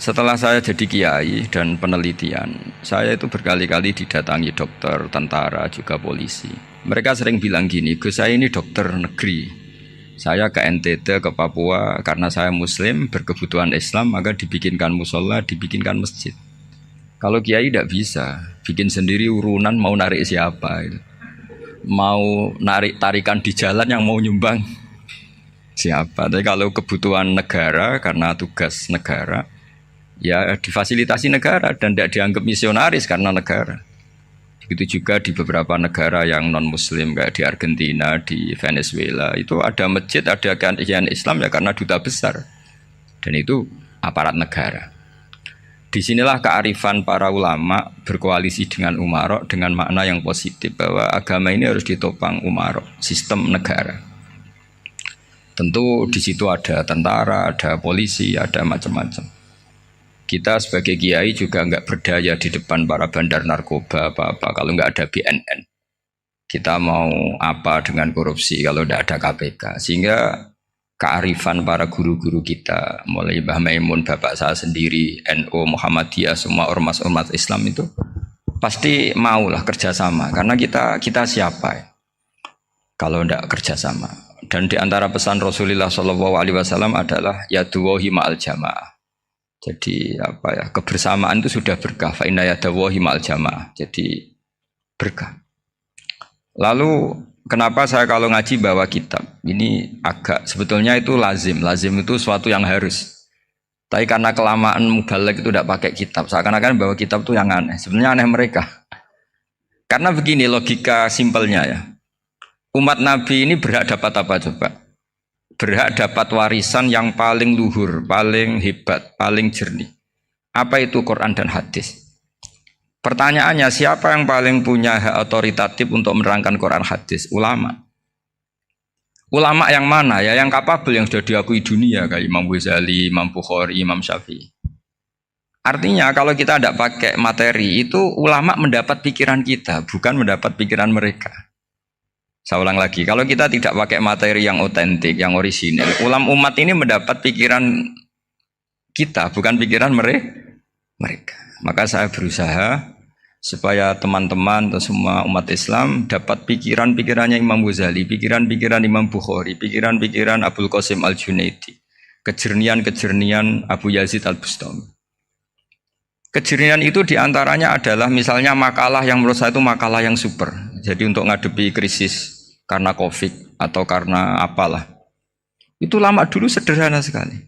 Setelah saya jadi kiai dan penelitian, saya itu berkali-kali didatangi dokter, tentara, juga polisi. Mereka sering bilang gini, Gus saya ini dokter negeri. Saya ke NTT, ke Papua, karena saya muslim, berkebutuhan Islam, maka dibikinkan musola, dibikinkan masjid. Kalau kiai tidak bisa, bikin sendiri urunan mau narik siapa. Mau narik tarikan di jalan yang mau nyumbang siapa. Tapi kalau kebutuhan negara, karena tugas negara, ya difasilitasi negara dan tidak dianggap misionaris karena negara. Begitu juga di beberapa negara yang non muslim kayak di Argentina, di Venezuela itu ada masjid, ada kajian Islam ya karena duta besar dan itu aparat negara. Disinilah kearifan para ulama berkoalisi dengan umarok dengan makna yang positif bahwa agama ini harus ditopang umarok, sistem negara. Tentu di situ ada tentara, ada polisi, ada macam-macam. Kita sebagai kiai juga nggak berdaya di depan para bandar narkoba apa-apa kalau nggak ada BNN. Kita mau apa dengan korupsi kalau nggak ada KPK. Sehingga kearifan para guru-guru kita, mulai Mbah Maimun, bapak saya sendiri, NU, Muhammadiyah, semua ormas-ormas Islam itu pasti maulah kerjasama. Karena kita siapa ya? Kalau ndak kerjasama. Dan di antara pesan Rasulullah SAW adalah yaduwahi ma'al jamaah. Jadi apa ya, kebersamaan itu sudah berkah. Fa inna yadawahi ma'al jamaah. Jadi berkah. Lalu kenapa saya kalau ngaji bawa kitab? Ini agak sebetulnya itu lazim. Lazim itu suatu yang harus. Tapi karena kelamaan mubaligh itu tidak pakai kitab. Seakan-akan bawa kitab itu yang aneh. Sebenarnya aneh mereka. Karena begini logika simpelnya ya. Umat Nabi ini berhak dapat apa coba? Berhak dapat warisan yang paling luhur, paling hebat, paling jernih. Apa itu Quran dan hadis? Pertanyaannya, siapa yang paling punya hak otoritatif untuk menerangkan Quran hadis? Ulama. Ulama yang mana? Ya yang kapabel, yang sudah diakui dunia kayak Imam Ghazali, Imam Bukhari, Imam Syafi'i. Artinya kalau kita tidak pakai materi itu ulama mendapat pikiran kita, bukan mendapat pikiran mereka. Saya ulang lagi, kalau kita tidak pakai materi yang otentik, yang orisinil, umat ini mendapat pikiran kita, bukan pikiran mereka. Maka saya berusaha supaya teman-teman atau semua umat Islam dapat pikiran-pikirannya Imam Ghazali, pikiran-pikiran Imam Bukhari, pikiran-pikiran Abul Qasim Al-Junaidi, kejernian-kejernian Abu Yazid Al-Bustami. Kejernian itu diantaranya adalah misalnya makalah yang menurut saya itu makalah yang super. Jadi untuk ngadepi krisis karena COVID atau karena apalah. Itu lama dulu sederhana sekali.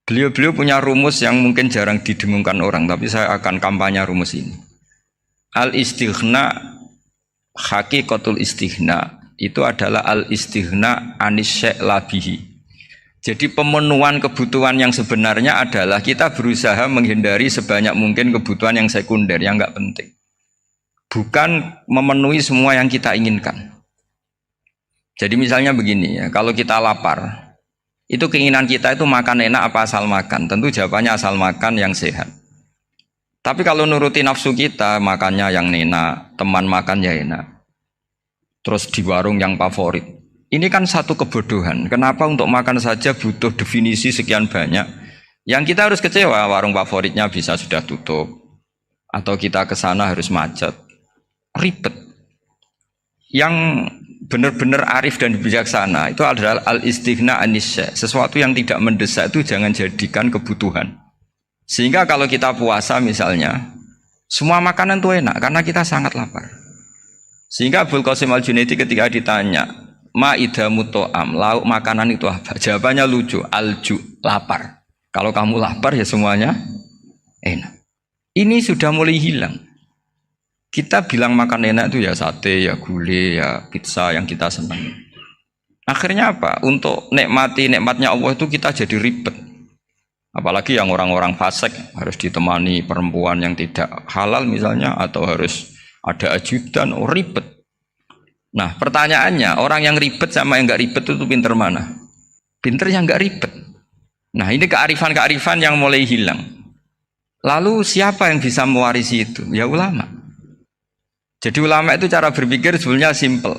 Beliau-beliau punya rumus yang mungkin jarang didengungkan orang, tapi saya akan kampanye rumus ini. Al-istighna, hakikatul istighna, itu adalah al-istighna anis syai' labihi. Jadi pemenuhan kebutuhan yang sebenarnya adalah kita berusaha menghindari sebanyak mungkin kebutuhan yang sekunder, yang enggak penting. Bukan memenuhi semua yang kita inginkan. Jadi misalnya begini ya, kalau kita lapar, itu keinginan kita itu makan enak apa asal makan? Tentu jawabannya asal makan yang sehat. Tapi kalau nuruti nafsu kita, makannya yang enak, teman makan ya enak. Terus di warung yang favorit. Ini kan satu kebodohan. Kenapa untuk makan saja butuh definisi sekian banyak? Yang kita harus kecewa, warung favoritnya bisa sudah tutup. Atau kita ke sana harus macet. Ribet. Yang benar-benar arif dan bijaksana itu adalah al-istighna anisya. Sesuatu yang tidak mendesak itu jangan jadikan kebutuhan. Sehingga kalau kita puasa misalnya, semua makanan itu enak karena kita sangat lapar. Sehingga Abul Qasim Al-Junaidi ketika ditanya, ma'idamu to'am, lauk makanan itu apa? Jawabannya lucu, alju, lapar. Kalau kamu lapar ya semuanya enak. Ini sudah mulai hilang. Kita bilang makan enak itu ya sate, ya gulai, ya pizza yang kita senang. Akhirnya apa? Untuk nikmati nikmatnya Allah itu kita jadi ribet. Apalagi yang orang-orang fasik harus ditemani perempuan yang tidak halal misalnya, atau harus ada ajudan, ribet. Nah pertanyaannya, orang yang ribet sama yang nggak ribet itu pinter mana? Pinter yang nggak ribet. Nah ini kearifan-kearifan yang mulai hilang. Lalu siapa yang bisa mewarisi itu? Ya ulama. Jadi ulama itu cara berpikir sebenarnya simple.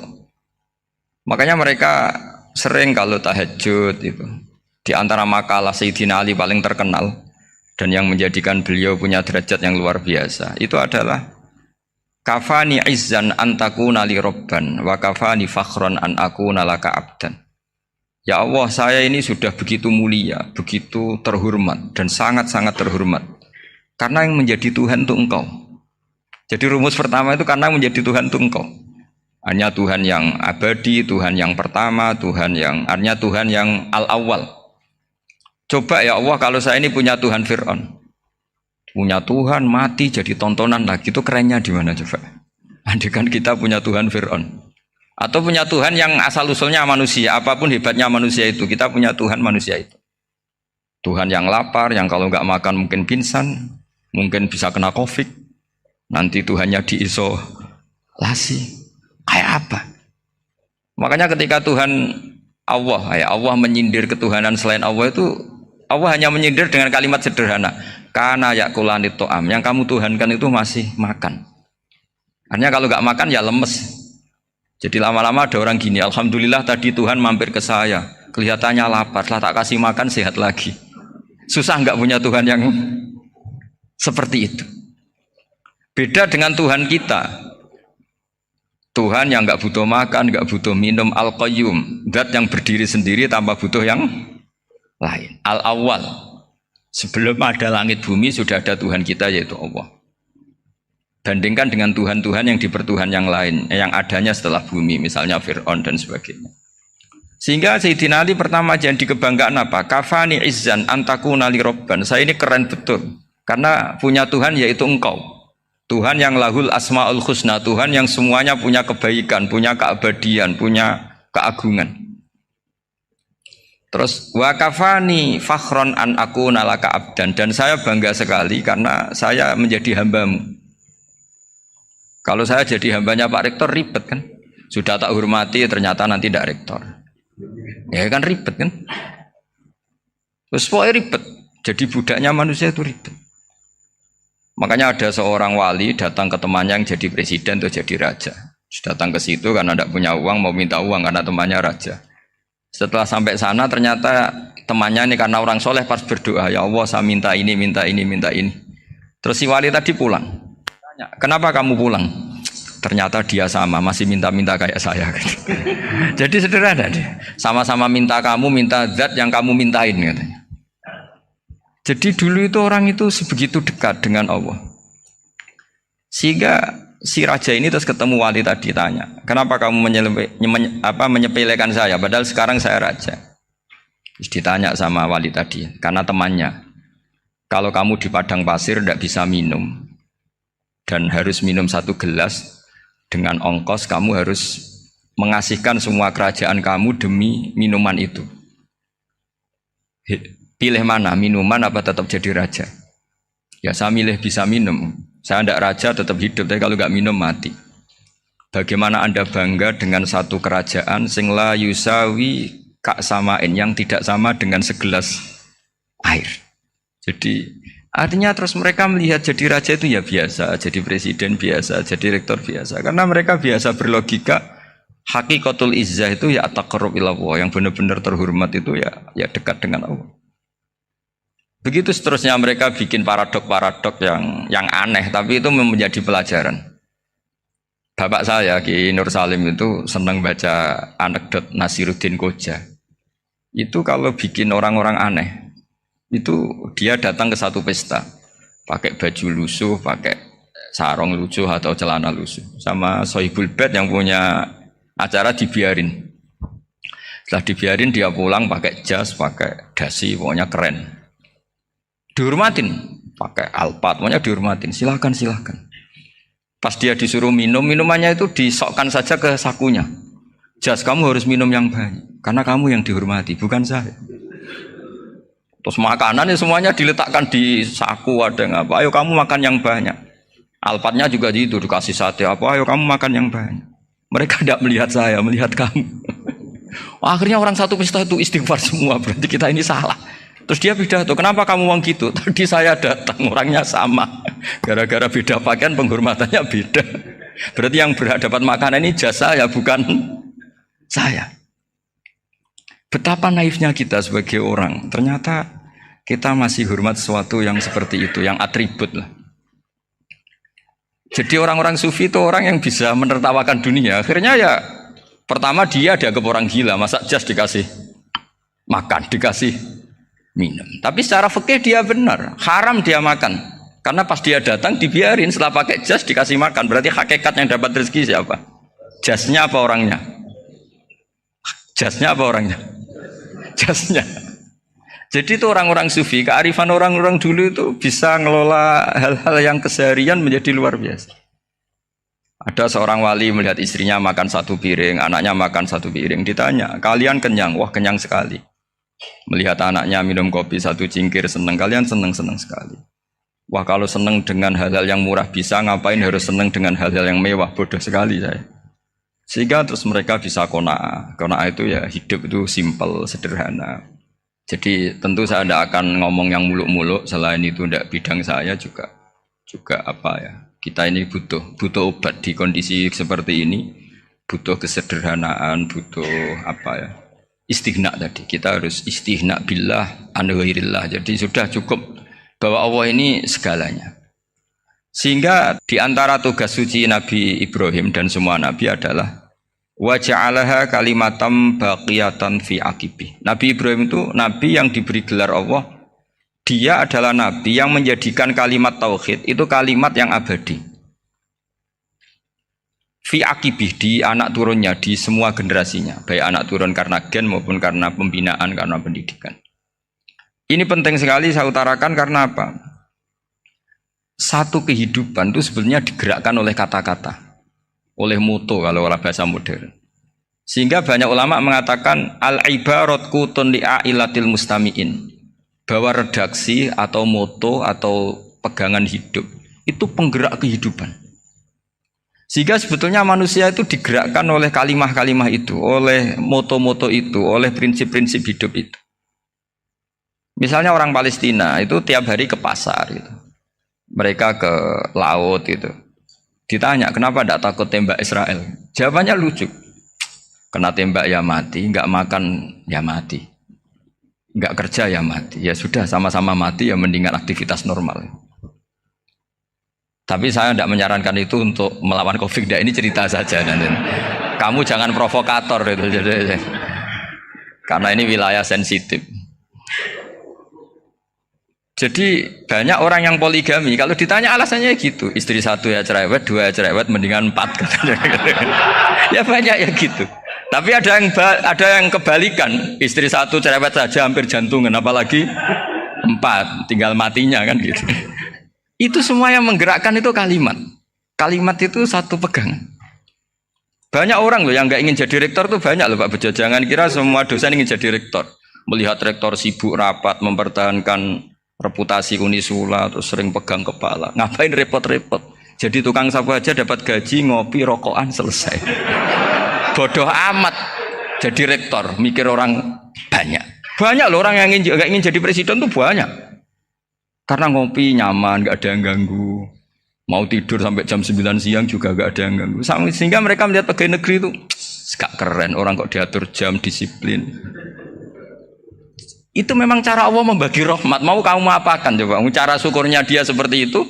Makanya mereka sering kalau tahajud itu. Di antara makalah Sayyidina Ali paling terkenal. dan yang menjadikan beliau punya derajat yang luar biasa itu adalah kafani izzan antakuna li robban wa kafani fakhron an akuna laka abdan. Ya Allah, saya ini sudah begitu mulia, begitu terhormat dan sangat-sangat terhormat karena yang menjadi Tuhan itu Engkau. Jadi rumus pertama itu karena menjadi Tuhan itu Engkau. Hanya Tuhan yang abadi, Tuhan yang pertama, hanya Tuhan yang al-awwal. Coba ya Allah, kalau saya ini punya Tuhan Fir'aun, punya Tuhan mati jadi tontonan lagi, itu kerennya di mana coba? Andaikan kita punya Tuhan Fir'aun, atau punya Tuhan yang asal usulnya manusia, apapun hebatnya manusia itu, kita punya Tuhan manusia itu. Tuhan yang lapar, yang kalau nggak makan mungkin pingsan, mungkin bisa kena COVID, nanti Tuhannya diisolasi. Kayak apa? Makanya ketika Tuhan Allah menyindir ketuhanan selain Allah itu, Allah hanya menyindir dengan kalimat sederhana, kana yakulanit to'am, yang kamu tuhankan itu masih makan. Artinya kalau nggak makan ya lemes. Jadi lama-lama ada orang gini, alhamdulillah tadi Tuhan mampir ke saya, kelihatannya lapar, setelah tak kasih makan sehat lagi. Susah nggak punya Tuhan yang seperti itu. Beda dengan Tuhan kita. Tuhan yang nggak butuh makan, nggak butuh minum, al-qayyum, zat yang berdiri sendiri tanpa butuh yang lain. Al-awwal, sebelum ada langit bumi sudah ada Tuhan kita yaitu Allah. Bandingkan dengan Tuhan-Tuhan yang dipertuhan yang lain, yang adanya setelah bumi, misalnya Fir'aun dan sebagainya. Sehingga Sayyidina Ali pertama jadi kebanggaan apa? Kafani izzan antakuna li robban. Saya ini keren betul, karena punya Tuhan yaitu Engkau. Tuhan yang lahul asma'ul husna, Tuhan yang semuanya punya kebaikan, punya keabadian, punya keagungan. Terus wa kafani fakhron an akuna laka abdan, dan saya bangga sekali karena saya menjadi hambamu. Kalau saya jadi hambanya Pak Rektor ribet kan? Sudah tak hormati ternyata nanti tidak rektor. Ya kan ribet kan? Terus pokoknya ribet. Jadi budaknya manusia itu ribet. Makanya ada seorang wali datang ke temannya yang jadi presiden atau jadi raja. Datang ke situ karena tidak punya uang, mau minta uang karena temannya raja. Setelah sampai sana ternyata temannya ini karena orang soleh pas berdoa, ya Allah saya minta ini, minta ini, minta ini. Terus si wali tadi pulang. Tanya, kenapa kamu pulang? Ternyata dia sama, masih minta-minta kayak saya. Jadi sederhana deh. Sama-sama minta kamu, minta zat yang kamu mintain katanya. Jadi dulu itu orang itu sebegitu dekat dengan Allah. Sehingga si raja ini terus ketemu wali tadi tanya, kenapa kamu menyepelekan saya padahal sekarang saya raja? Terus ditanya sama wali tadi, karena temannya, kalau kamu di padang pasir tidak bisa minum dan harus minum 1 gelas, dengan ongkos kamu harus mengasihkan semua kerajaan kamu demi minuman itu. Pilih mana, minuman apa tetap jadi raja? Ya saya milih bisa minum. Saya tidak raja tetap hidup, tapi kalau nggak minum mati. Bagaimana Anda bangga dengan satu kerajaan sing la yusawi kak samain, yang tidak sama dengan segelas air. Jadi artinya terus mereka melihat jadi raja itu ya biasa, jadi presiden biasa, jadi rektor biasa. Karena mereka biasa berlogika, hakikatul izzah itu ya taqarrub ila Allah, yang benar-benar terhormat itu ya dekat dengan Allah. Begitu seterusnya mereka bikin paradok-paradok yang aneh, tapi itu menjadi pelajaran. Bapak saya Ki Nur Salim itu senang baca anekdot Nasiruddin Koja. Itu kalau bikin orang-orang aneh, itu dia datang ke satu pesta, pakai baju lusuh, pakai sarung lusuh atau celana lusuh, sama Sohibul Bed yang punya acara dibiarin. Setelah dibiarin dia pulang pakai jas, pakai dasi, pokoknya keren. Dihormatin, pakai alpat, pokoknya dihormatin, silakan. Pas dia disuruh minum, minumannya itu disokkan saja ke sakunya. Jas, kamu harus minum yang banyak, karena kamu yang dihormati, bukan saya. Terus makanannya semuanya diletakkan di saku, ada yang apa, ayo kamu makan yang banyak. Alpatnya juga gitu, dikasih sate, apa, ayo kamu makan yang banyak. Mereka tidak melihat saya, melihat kamu. Akhirnya orang satu pesta itu istighfar semua, berarti kita ini salah. Terus dia pidato, kenapa kamu uang gitu? Tadi saya datang, orangnya sama. Gara-gara beda pakaian, penghormatannya beda. Berarti yang berhak dapat makanan ini jasa ya, bukan saya. Betapa naifnya kita sebagai orang. Ternyata kita masih hormat sesuatu yang seperti itu, yang atribut lah. Jadi orang-orang sufi itu orang yang bisa menertawakan dunia. Akhirnya ya pertama dia dianggap orang gila, masa jas dikasih makan, dikasih minum. Tapi secara fikih dia benar, haram dia makan. Karena pas dia datang dibiarin, setelah pakai jas dikasih makan. Berarti hakikat yang dapat rezeki siapa? Jasnya apa orangnya? Jasnya apa orangnya? Jasnya. Jadi itu orang-orang sufi, kearifan orang-orang dulu itu bisa ngelola hal-hal yang keseharian menjadi luar biasa. Ada seorang wali melihat istrinya makan satu piring, anaknya makan satu piring. Ditanya, kalian kenyang? Wah, kenyang sekali. Melihat anaknya minum kopi satu cingkir, senang. Kalian senang-senang sekali. Wah, kalau senang dengan hal-hal yang murah bisa, ngapain harus senang dengan hal-hal yang mewah? Bodoh sekali saya. Sehingga terus mereka bisa qanaah. Qanaah itu ya hidup itu simpel, sederhana. Jadi tentu saya tidak akan ngomong yang muluk-muluk, selain itu tidak bidang saya juga apa ya. Kita ini butuh obat di kondisi seperti ini, butuh kesederhanaan, butuh apa ya, istighna tadi. Kita harus istighna billah an ghairillah. Jadi sudah cukup bahwa Allah ini segalanya. Sehingga di antara tugas suci Nabi Ibrahim dan semua nabi adalah wa ja'alaha kalimatam baqiyatan fi aqibih. Nabi Ibrahim itu nabi yang diberi gelar Allah. Dia adalah nabi yang menjadikan kalimat tauhid itu kalimat yang abadi. Fi aqibih, di anak turunnya, di semua generasinya, baik anak turun karena gen maupun karena pembinaan, karena pendidikan. Ini penting sekali saya utarakan karena apa? Satu kehidupan itu sebenarnya digerakkan oleh kata-kata. Oleh moto kalau oleh bahasa modern. Sehingga banyak ulama mengatakan al-ibarat kutun li'ailatil mustami'in, bahwa redaksi atau moto atau pegangan hidup itu penggerak kehidupan. Sehingga sebetulnya manusia itu digerakkan oleh kalimah-kalimah itu, oleh moto-moto itu, oleh prinsip-prinsip hidup itu. Misalnya orang Palestina itu tiap hari ke pasar gitu. Mereka ke laut gitu. Ditanya, kenapa tidak takut tembak Israel? Jawabannya lucu. Kena tembak ya mati, nggak makan ya mati. Nggak kerja ya mati. Ya sudah, sama-sama mati ya mendingan aktivitas normal. Tapi saya tidak menyarankan itu untuk melawan COVID. Ini cerita saja. Kamu jangan provokator itu. Karena ini wilayah sensitif. Jadi banyak orang yang poligami, kalau ditanya alasannya gitu, istri satu ya cerewet, dua ya cerewet, mendingan 4 katanya. Ya banyak ya gitu. Tapi ada yang kebalikan, istri satu cerewet saja hampir jantungan, apalagi 4, tinggal matinya kan gitu. Itu semua yang menggerakkan itu kalimat. Kalimat itu satu pegangan. Banyak orang loh yang nggak ingin jadi rektor tuh banyak loh Pak Bejo. Jangan kira semua dosen ingin jadi rektor. Melihat rektor sibuk rapat mempertahankan reputasi Unisula, terus sering pegang kepala. Ngapain repot-repot? Jadi tukang sapu aja dapat gaji, ngopi, rokokan, selesai. Bodoh amat jadi rektor, mikir orang banyak. Banyak loh orang yang gak ingin jadi presiden tuh banyak. Karena ngopi nyaman, gak ada yang ganggu. Mau tidur sampai jam 9 siang juga gak ada yang ganggu. Sehingga mereka melihat pegawai negeri itu gak keren, orang kok diatur jam, disiplin. Itu memang cara Allah membagi rahmat. Mau kamu apakan coba? Cara syukurnya dia seperti itu.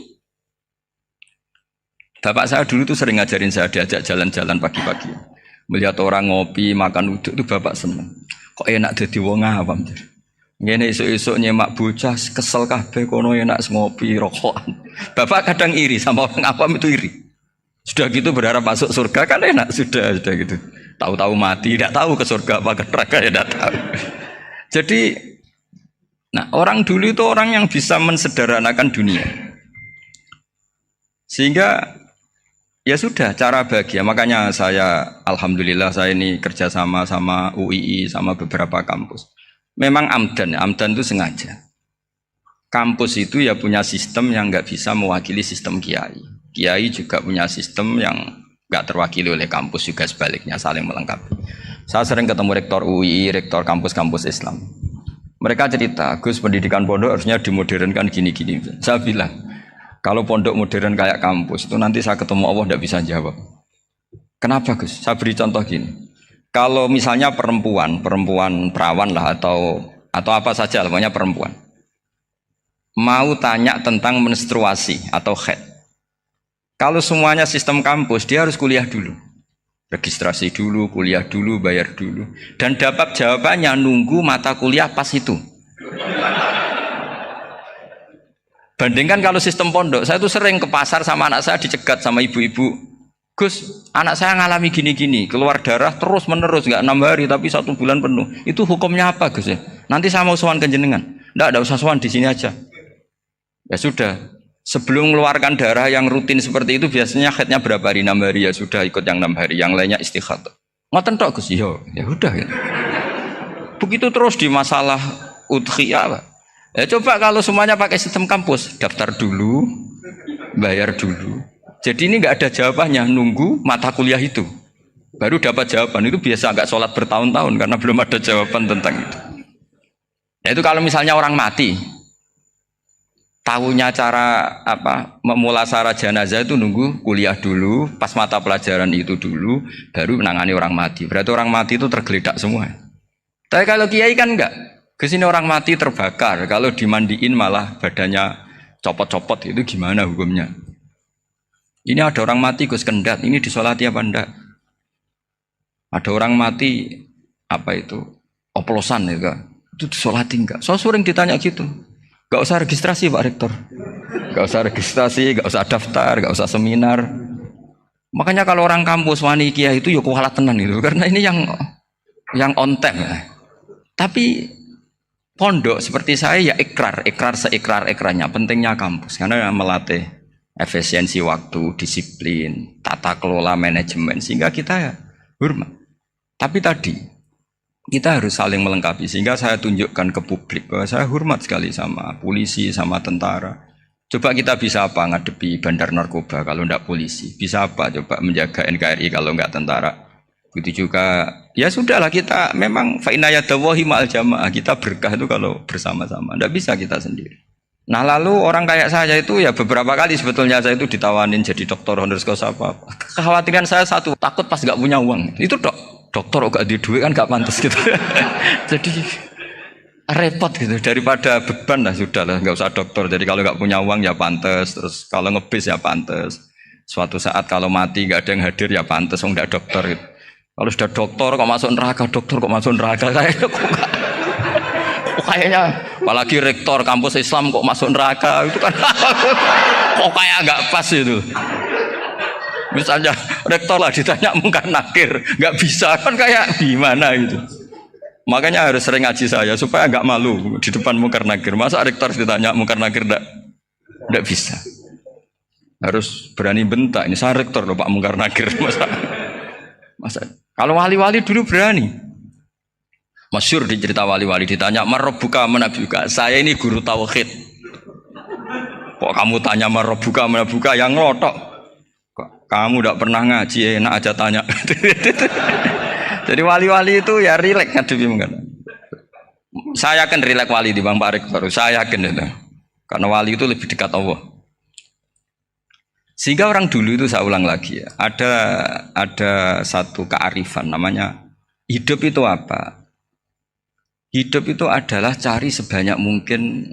Bapak saya dulu tuh sering ngajarin saya, diajak jalan-jalan pagi-pagi. Melihat orang ngopi, makan uduk itu bapak seneng. Kok enak jadi wong awam. Ngene esuk-esuk nyemak bocah kesel kabeh kono enak ngopi rokokan. Bapak kadang iri sama orang awam itu iri. Sudah gitu berharap masuk surga kan enak sudah gitu. Tahu-tahu mati, tidak tahu ke surga apa ke neraka ya tidak tahu. Jadi nah, orang dulu itu orang yang bisa mensederhanakan dunia. Sehingga ya sudah cara bahagia. Makanya saya alhamdulillah saya ini kerjasama sama UII sama beberapa kampus. Memang amdan itu sengaja. Kampus itu ya punya sistem yang nggak bisa mewakili sistem kiai. Kiai juga punya sistem yang nggak terwakili oleh kampus, juga sebaliknya saling melengkapi. Saya sering ketemu rektor UII, rektor kampus-kampus Islam. Mereka cerita, Gus pendidikan pondok harusnya dimodernkan gini-gini. Saya bilang, kalau pondok modern kayak kampus itu nanti saya ketemu Allah tidak bisa jawab. Kenapa Gus? Saya beri contoh gini. Kalau misalnya perempuan perawan lah atau apa saja, namanya perempuan. mau tanya tentang menstruasi atau haid. Kalau semuanya sistem kampus, dia harus kuliah dulu. Registrasi dulu, kuliah dulu, bayar dulu. Dan dapat jawabannya nunggu mata kuliah pas itu. Bandingkan kalau sistem pondok, saya tuh sering ke pasar sama anak saya dicegat sama ibu-ibu. Gus, anak saya ngalami gini-gini, keluar darah terus menerus, nggak 6 hari tapi 1 bulan penuh. Itu hukumnya apa, Gus ya? Nanti saya mau sowan ke jenengan. Nggak usah sowan, di sini aja. Ya sudah, sebelum mengeluarkan darah yang rutin seperti itu biasanya haidnya berapa hari? 6 hari, ya sudah ikut yang 6 hari, yang lainnya istighatsah. Ngoten tok Gus, ya udah ya. Begitu terus di masalah udhiyah, Pak. Ya coba kalau semuanya pakai sistem kampus, daftar dulu, bayar dulu. Jadi ini nggak ada jawabannya, nunggu mata kuliah itu, baru dapat jawaban. Itu biasa nggak sholat bertahun-tahun karena belum ada jawaban tentang itu. Ya itu kalau misalnya orang mati, tahunya cara apa memulasara jenazah itu nunggu kuliah dulu, pas mata pelajaran itu dulu, baru menangani orang mati. Berarti orang mati itu tergeledak semua. Tapi kalau kiai kan enggak. Kesini orang mati terbakar, kalau dimandiin malah badannya copot-copot, itu gimana hukumnya? Ini ada orang mati Gus Kendat, ini disolati apa enggak? Ada orang mati apa itu oplosan itu disolati enggak? So sering ditanya gitu. Gak usah registrasi Pak Rektor, gak usah registrasi, gak usah daftar, gak usah seminar. Makanya kalau orang kampus wani kiai itu yuk kualat tenan gitu, karena ini yang on time ya. Tapi pondok seperti saya ya ikrar seikrar-ikrarnya pentingnya kampus karena melatih efisiensi waktu, disiplin, tata kelola manajemen sehingga kita ya hormat. Tapi tadi kita harus saling melengkapi sehingga saya tunjukkan ke publik bahwa saya hormat sekali sama polisi, sama tentara. Coba kita bisa apa ngadepi bandar narkoba kalau enggak polisi? Bisa apa coba menjaga NKRI kalau enggak tentara? Begitu juga ya sudahlah kita memang fa inna yadallahi ma'al jamaah, kita berkah itu kalau bersama-sama, tidak bisa kita sendiri. Nah lalu orang kayak saya itu ya beberapa kali sebetulnya saya itu ditawanin jadi dokter honoris causa apa. Kekhawatiran saya satu, takut pas nggak punya uang. Itu dokter kok gak di duit kan gak pantas gitu. Jadi repot gitu, daripada beban lah sudahlah nggak usah dokter. Jadi kalau nggak punya uang ya pantas, terus kalau ngebis ya pantas. Suatu saat kalau mati nggak ada yang hadir ya pantas, nggak dokter gitu. Kalau sudah dokter kok masuk neraka, kayaknya apalagi rektor kampus Islam kok masuk neraka itu kan kok kayak nggak pas itu. Misalnya rektor lah ditanya mungkar nakir, nggak bisa kan kayak gimana itu. Makanya harus sering ngaji saya supaya nggak malu di depan mungkar nakir. Masa rektor ditanya mungkar nakir nggak bisa. Harus berani bentak. Ini saya rektor loh Pak mungkar nakir masa. Kalau wali-wali dulu berani. Masyhur di cerita wali-wali ditanya marabbuka manabuka. Saya ini guru tauhid. Kok kamu tanya marabbuka manabuka yang ngelotok? Kok kamu tidak pernah ngaji enak aja tanya. Jadi wali-wali itu ya rileks ngadepi mungkin. Saya yakin rileks wali di Bang Pak Rektor. Saya yakin itu. Karena wali itu lebih dekat Allah. Sehingga orang dulu itu saya ulang lagi ya, ada satu kearifan namanya hidup itu apa? Hidup itu adalah cari sebanyak mungkin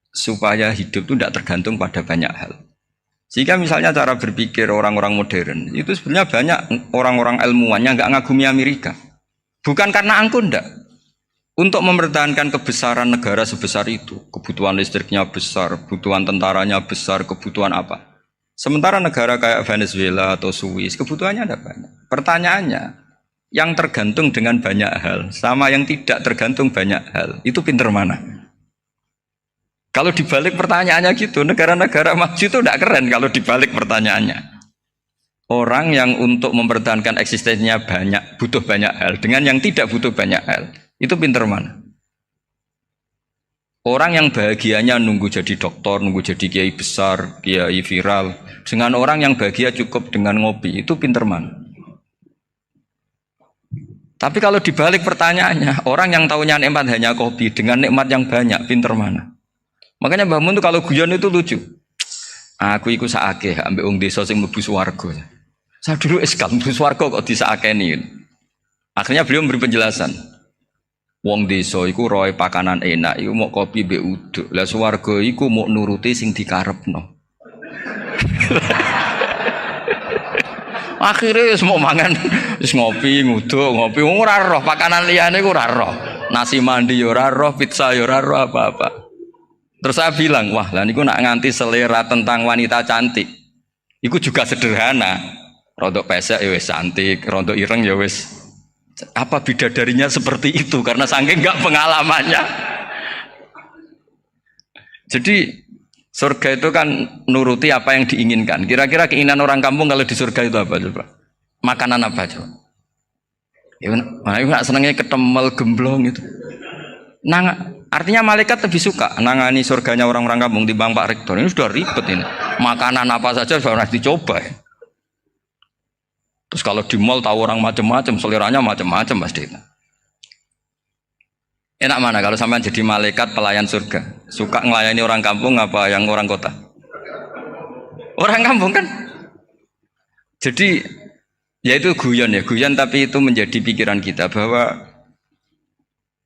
supaya hidup itu tidak tergantung pada banyak hal. Sehingga misalnya cara berpikir orang-orang modern itu sebenarnya banyak orang-orang ilmuwan yang nggak ngagumi Amerika. Bukan karena angkuh ndak. Untuk mempertahankan kebesaran negara sebesar itu, kebutuhan listriknya besar, kebutuhan tentaranya besar, kebutuhan apa? Sementara negara kayak Venezuela atau Swiss kebutuhannya ada banyak. Pertanyaannya, yang tergantung dengan banyak hal sama yang tidak tergantung banyak hal, itu pinter mana? Kalau dibalik pertanyaannya gitu, negara-negara maju itu tidak keren kalau dibalik pertanyaannya. Orang yang untuk mempertahankan eksistensinya banyak, butuh banyak hal, dengan yang tidak butuh banyak hal, itu pinter mana? Orang yang bahagianya nunggu jadi dokter, nunggu jadi kiai besar, kiai viral, dengan orang yang bahagia cukup dengan ngopi, itu pinter mana? Tapi kalau dibalik pertanyaannya, orang yang tahunya nikmat hanya kopi, dengan nikmat yang banyak, pinter mana? Makanya Mbah Mun tuh kalau guyon itu lucu. Aku ikut saake, ambek wong desa sing mlebu swarga. Saya dulu eskal mlebu swarga kok disakeni. Akhirnya beliau memberi penjelasan. Wong desa iku roe pakanan enak iku mau kopi mbek uduk. Lah swarga iku mau nuruti sing dikarepno. Akhirnya wis mau mangan wis ngopi nguduk ngopi ora roh pakanan liyane ku ora roh. Nasi mandi ya ora roh, pizza ya ora roh apa-apa. Terus saya bilang, wah lah niku nak nganti selera tentang wanita cantik. Iku juga sederhana. Rontok pesek ya wis cantik, rontok ireng ya wis. Apa bidadarinya seperti itu karena saking enggak pengalamannya. Jadi surga itu kan nuruti apa yang diinginkan. Kira-kira keinginan orang kampung kalau di surga itu apa coba? Makanan apa coba? Ya, nah, senengnya ketemel gemblong itu. Artinya malaikat lebih suka nangani surganya orang-orang kampung timbang Pak Rektor. Ini sudah ribet ini. Makanan apa saja sudah harus dicoba ya. Terus kalau di mall tahu orang macam-macam, seleranya macam-macam pasti. Enak mana kalau sampai jadi malaikat pelayan surga? Suka ngelayani orang kampung apa yang orang kota? Orang kampung kan? Jadi ya itu guyon tapi itu menjadi pikiran kita bahwa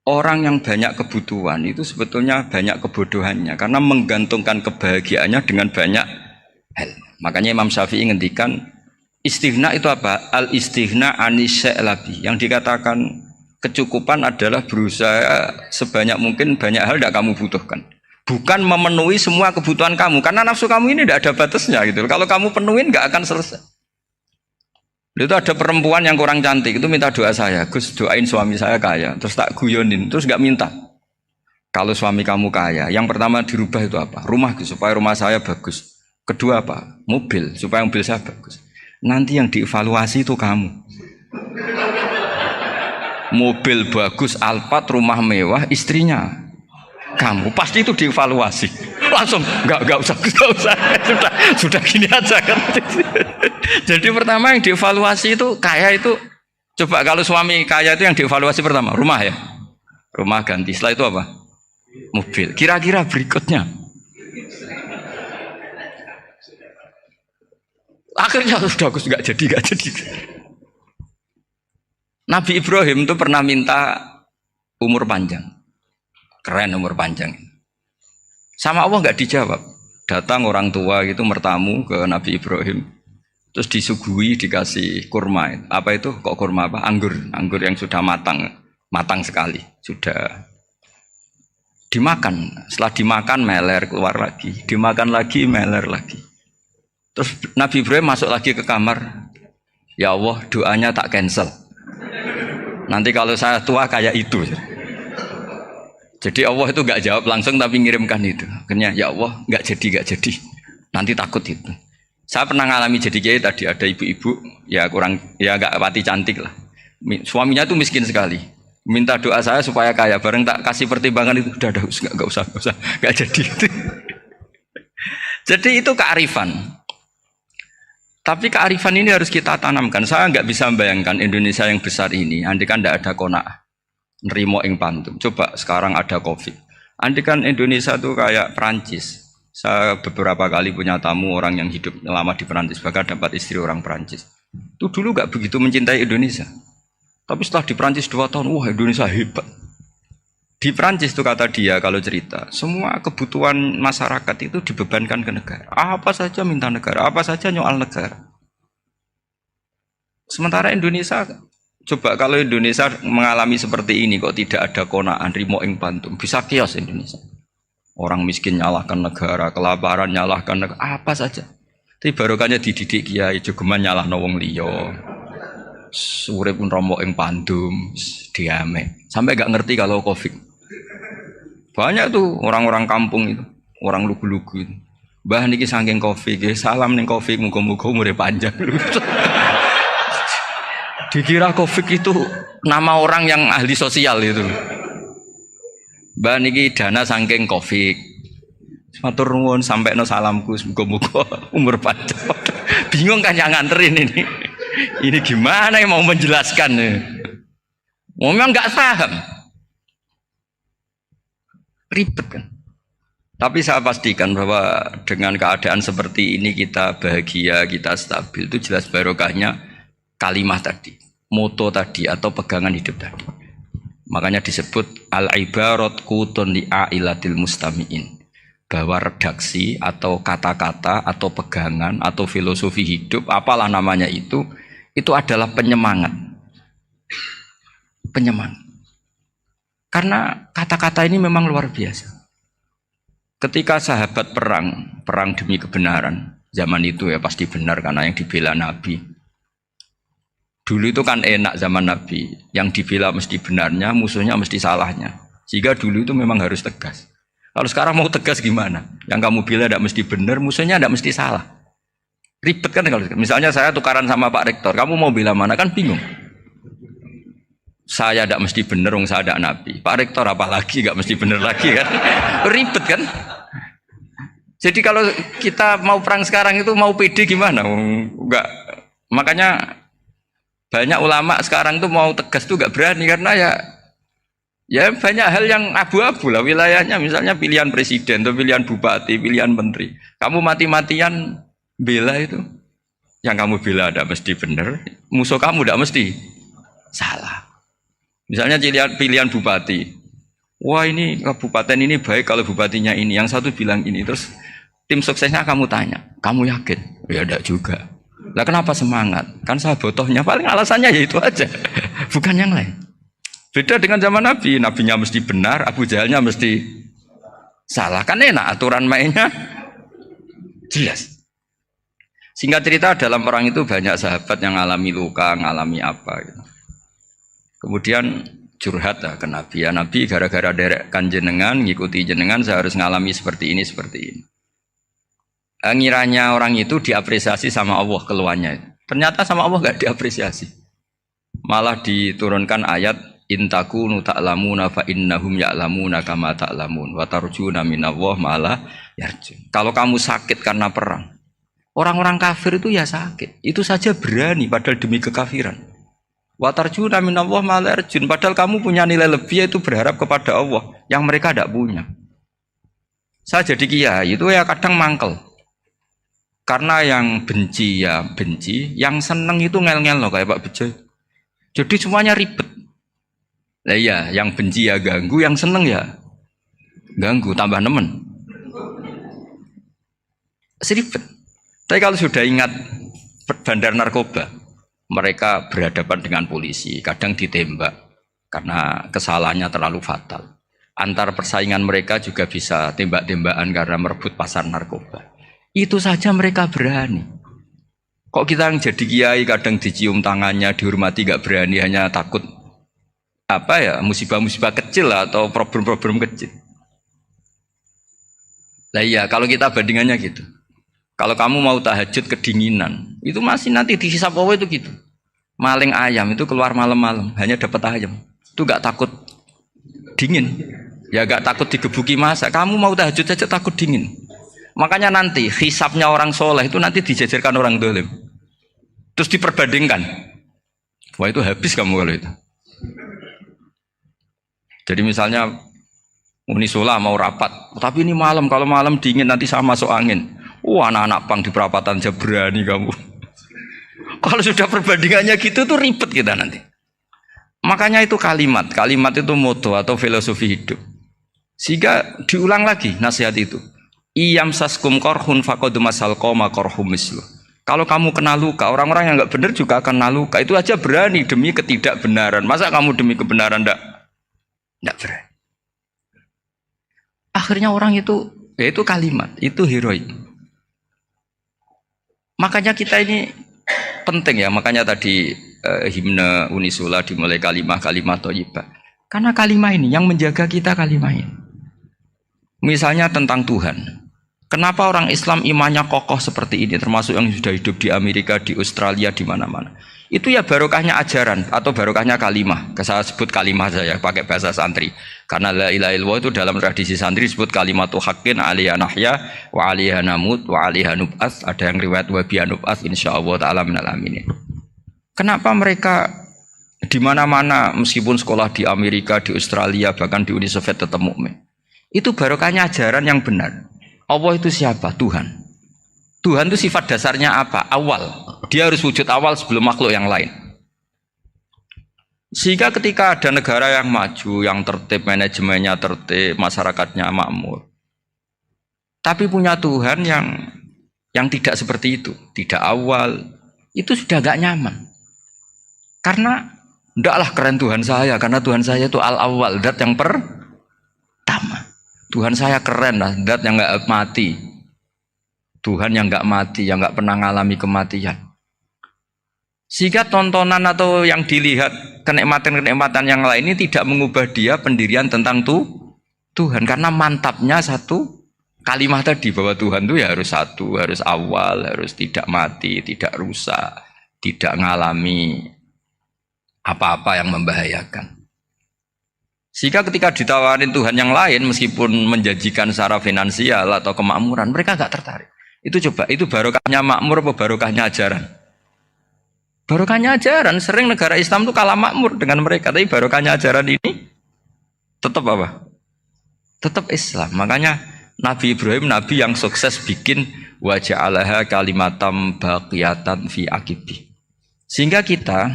orang yang banyak kebutuhan itu sebetulnya banyak kebodohannya karena menggantungkan kebahagiaannya dengan banyak hal. Makanya Imam Syafi'i ngendikan istighna itu apa? Al istighna anisya'i. Yang dikatakan kecukupan adalah berusaha sebanyak mungkin banyak hal tidak kamu butuhkan. Bukan memenuhi semua kebutuhan kamu karena nafsu kamu ini tidak ada batasnya gitu. Kalau kamu penuhin nggak akan selesai. Itu ada perempuan yang kurang cantik itu minta doa saya, Gus doain suami saya kaya, terus tak guyonin, terus nggak minta. Kalau suami kamu kaya, yang pertama dirubah itu apa? Rumah Gus, supaya rumah saya bagus. Kedua apa? Mobil, supaya mobil saya bagus. Nanti yang dievaluasi itu kamu. Mobil bagus, Alphard, rumah mewah, istrinya kamu pasti itu dievaluasi. Langsung nggak usah sudah gini aja kan. Jadi pertama yang dievaluasi itu kaya itu coba kalau suami kaya itu yang dievaluasi pertama rumah ya, rumah ganti. Setelah itu apa? Mobil. Kira-kira berikutnya akhirnya sudah aku nggak jadi. Nabi Ibrahim itu pernah minta umur panjang, keren umur panjang. Sama Allah nggak dijawab. Datang orang tua gitu mertamu ke Nabi Ibrahim, terus disuguhi dikasih kurma. Apa itu? Kok kurma apa? Anggur yang sudah matang sekali, sudah dimakan. Setelah dimakan meler keluar lagi, dimakan lagi meler lagi. Terus Nabi Ibrahim masuk lagi ke kamar. Ya Allah, doanya tak cancel. Nanti kalau saya tua kayak itu. Jadi Allah itu nggak jawab langsung tapi ngirimkan itu. Akhirnya ya Allah nggak jadi. Nanti takut itu. Saya pernah ngalami jadi kiai tadi ada ibu-ibu ya nggak pati cantik lah. Suaminya itu miskin sekali. Minta doa saya supaya kaya. Bareng tak kasih pertimbangan itu udah nggak usah nggak jadi. Jadi itu kearifan. Tapi kearifan ini harus kita tanamkan. Saya nggak bisa membayangkan Indonesia yang besar ini. Andai kan tidak ada qanaah. Nerimo ing pantum. Coba sekarang ada Covid. Andai kan Indonesia tuh kayak Perancis. Saya beberapa kali punya tamu orang yang hidup lama di Perancis, bahkan dapat istri orang Perancis. Itu dulu gak begitu mencintai Indonesia. Tapi setelah di Perancis 2 tahun, wah Indonesia hebat. Di Perancis tuh kata dia kalau cerita, semua kebutuhan masyarakat itu dibebankan ke negara. Apa saja minta negara, apa saja nyoal negara. Sementara Indonesia coba kalau Indonesia mengalami seperti ini kok tidak ada qanaah rimo ing pantum, bisa kios Indonesia. Orang miskin nyalahkan negara, kelaparan nyalahkan negara, apa saja. Tapi barokahnya dididik kiai jogeman nyalahno wong liya. Urip pun romo ing pandum, diame. Sampai enggak ngerti kalau Covid. Banyak tuh orang-orang kampung itu, orang lugu-lugu itu. Mbah niki saking Covid, salam ning Covid muga-muga umure panjang. Dikira Covid itu nama orang yang ahli sosial itu. Mbak niki dana saking Covid. Matur nuwun sampekno salamku muga-muga umur panjang. Bingung kan yang nganterin ini. Ini gimana yang mau menjelaskan? Memang enggak paham. Ribet kan. Tapi saya pastikan bahwa dengan keadaan seperti ini kita bahagia, kita stabil itu jelas barokahnya kalimat tadi, moto tadi atau pegangan hidup tadi. Makanya disebut al-ibarat qutun li'ailatil mustami'in. Bahwa redaksi atau kata-kata atau pegangan atau filosofi hidup, apalah namanya itu adalah penyemangat. Penyemangat. Karena kata-kata ini memang luar biasa. Ketika sahabat perang demi kebenaran, zaman itu ya pasti benar karena yang dibela Nabi. Dulu itu kan enak zaman Nabi, yang dibela mesti benarnya, musuhnya mesti salahnya. Sehingga dulu itu memang harus tegas. Kalau sekarang mau tegas gimana? Yang kamu bela tidak mesti benar, musuhnya tidak mesti salah. Ribet kan kalau misalnya saya tukaran sama Pak Rektor, kamu mau bela mana kan bingung. Saya tidak mesti benar, saya tidak Nabi. Pak Rektor apalagi nggak mesti benar lagi kan? Ribet kan? Jadi kalau kita mau perang sekarang itu mau pede gimana? Enggak. Makanya banyak ulama sekarang tuh mau tegas tuh gak berani karena ya banyak hal yang abu-abu lah wilayahnya, misalnya pilihan presiden atau pilihan bupati, pilihan menteri. Kamu mati-matian bela itu, yang kamu bela ada mesti benar, musuh kamu tidak mesti salah. Misalnya pilihan bupati, wah ini kabupaten ini baik kalau bupatinya ini, yang satu bilang ini, terus tim suksesnya kamu tanya, kamu yakin? Ya tidak juga. Lah kenapa semangat? Kan sahabotohnya paling alasannya ya itu aja, bukan yang lain. Beda dengan zaman Nabi, Nabinya mesti benar, Abu Jahalnya mesti salah. Kan enak aturan mainnya jelas. Singkat cerita dalam perang itu banyak sahabat yang ngalami luka, ngalami apa gitu. Kemudian curhat lah ke Nabi, ya Nabi gara-gara derekkan jenengan, ngikuti jenengan saya harus ngalami seperti ini, seperti ini. Ngiranya orang itu diapresiasi sama Allah keluarnya. Ternyata sama Allah gak diapresiasi. Malah diturunkan ayat intakunu ta'lamuna fa innahum ya'lamuna kama ta'lamun wa tarjuna minallah malah yarjun. Kalau kamu sakit karena perang, orang-orang kafir itu ya sakit. Itu saja berani padahal demi kekafiran. Wa tarjuna minallah malah yarjun. Padahal kamu punya nilai lebih yaitu berharap kepada Allah yang mereka tidak punya. Saya jadi kiai itu ya kadang mangkel. Karena yang benci ya benci, yang seneng itu ngel-ngel loh kayak Pak Bejo. Jadi semuanya ribet. Nah iya, yang benci ya ganggu, yang seneng ya ganggu, tambah nemen. Seribet. Tapi kalau sudah ingat bandar narkoba, mereka berhadapan dengan polisi, kadang ditembak karena kesalahannya terlalu fatal. Antar persaingan mereka juga bisa tembak-tembakan karena merebut pasar narkoba. Itu saja mereka berani. Kok kita yang jadi kiai kadang dicium tangannya, dihormati gak berani, hanya takut apa ya musibah-musibah kecil atau problem-problem kecil. Lah iya, kalau kita bandingannya gitu. Kalau kamu mau tahajud kedinginan, itu masih nanti dihisab Allah itu gitu. Maling ayam itu keluar malam-malam, hanya dapat ayam. Itu gak takut dingin. Ya gak takut digebuki masa. Kamu mau tahajud saja takut dingin. Makanya nanti hisabnya orang soleh itu nanti dijajarkan orang dolim. Terus diperbandingkan. Wah itu habis kamu kalau itu. Jadi misalnya Unisula mau rapat, tapi ini malam, kalau malam dingin nanti sama masuk angin. Wah anak-anak pang di perapatan aja berani kamu. Kalau sudah perbandingannya gitu tuh ribet kita nanti. Makanya itu kalimat itu moto atau filosofi hidup. Sehingga diulang lagi nasihat itu. Iyam saskum korhun faqad masal qoma korhum mislu. Kalau kamu kena luka, orang-orang yang enggak benar juga akan kena luka. Itu aja berani demi ketidakbenaran. Masa kamu demi kebenaran enggak berani? Akhirnya orang itu, ya itu kalimat, itu heroik. Makanya kita ini penting ya, makanya tadi himne Unisula dimulai kalimat thayyibah. Karena kalimat ini yang menjaga kita kalimat ini. Misalnya tentang Tuhan. Kenapa orang Islam imannya kokoh seperti ini, termasuk yang sudah hidup di Amerika, di Australia, di mana-mana. Itu ya barokahnya ajaran atau barokahnya kalimah. Saya sebut kalimah saya pakai bahasa santri. Karena la ilaha illallah itu dalam tradisi santri disebut kalimatu haqqin alaiha nahya wa alaiha namut wa alaiha nub'ats. Ada yang riwayat wa biha nub'ats insyaallah taala minal aminin. Kenapa mereka di mana-mana meskipun sekolah di Amerika, di Australia, bahkan di Uni Soviet tetap mukmin? Itu barokahnya ajaran yang benar. Allah itu siapa? Tuhan. Tuhan itu sifat dasarnya apa? Awal. Dia harus wujud awal sebelum makhluk yang lain. Sehingga ketika ada negara yang maju, yang tertib, manajemennya tertib, masyarakatnya makmur, tapi punya Tuhan yang tidak seperti itu, tidak awal, itu sudah gak nyaman. Karena ndaklah keren Tuhan saya, karena Tuhan saya itu al-awwal, zat yang pertama. Tuhan saya keren lah, zat yang gak mati. Tuhan yang gak mati, yang gak pernah mengalami kematian. Sehingga tontonan atau yang dilihat kenikmatan-kenikmatan yang lain ini tidak mengubah dia pendirian tentang Tuhan. Karena mantapnya satu kalimat tadi bahwa Tuhan itu ya harus satu, harus awal, harus tidak mati, tidak rusak, tidak mengalami apa-apa yang membahayakan. Sehingga ketika ditawarin Tuhan yang lain meskipun menjanjikan secara finansial atau kemakmuran, mereka gak tertarik. Itu coba, itu barokahnya makmur apa barokahnya ajaran? Barokahnya ajaran, sering negara Islam itu kalah makmur dengan mereka, tapi barokahnya ajaran ini tetap apa? Tetap Islam. Makanya Nabi Ibrahim, Nabi yang sukses bikin waja'alaha kalimatam baqiyatan fi aqibi. Sehingga kita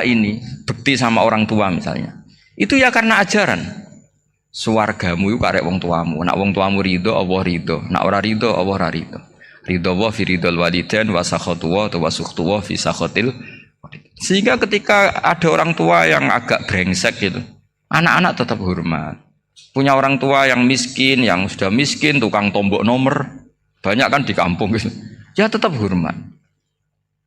ini bekti sama orang tua misalnya, itu ya karena ajaran. Suwargamu itu karek wong tuamu. Nak wong tuamu ridho, Allah ridho. Nak ora ridho, Allah ora ridho. Ridho wa fi ridhol walidain wa sakhatu wa sukhtu wa fi sakhatil. Sehingga ketika ada orang tua yang agak brengsek gitu, anak-anak tetap hormat. Punya orang tua yang miskin, yang sudah miskin, tukang tombok nomor, banyak kan di kampung gitu. Ya tetap hormat.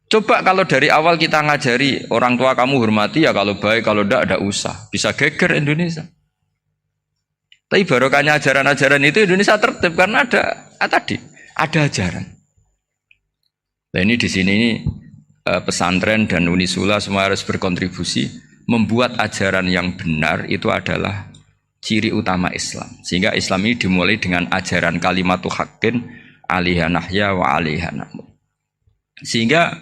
Coba kalau dari awal kita ngajari orang tua kamu hormati ya kalau baik, kalau tidak usah. Bisa geger Indonesia. Tapi barokahnya ajaran-ajaran itu Indonesia tertib karena ada ajaran. Nah ini di sini pesantren dan Unisula semua harus berkontribusi membuat ajaran yang benar itu adalah ciri utama Islam. Sehingga Islam ini dimulai dengan ajaran kalimatu haqqin alaiha nahya wa alaiha namut. Sehingga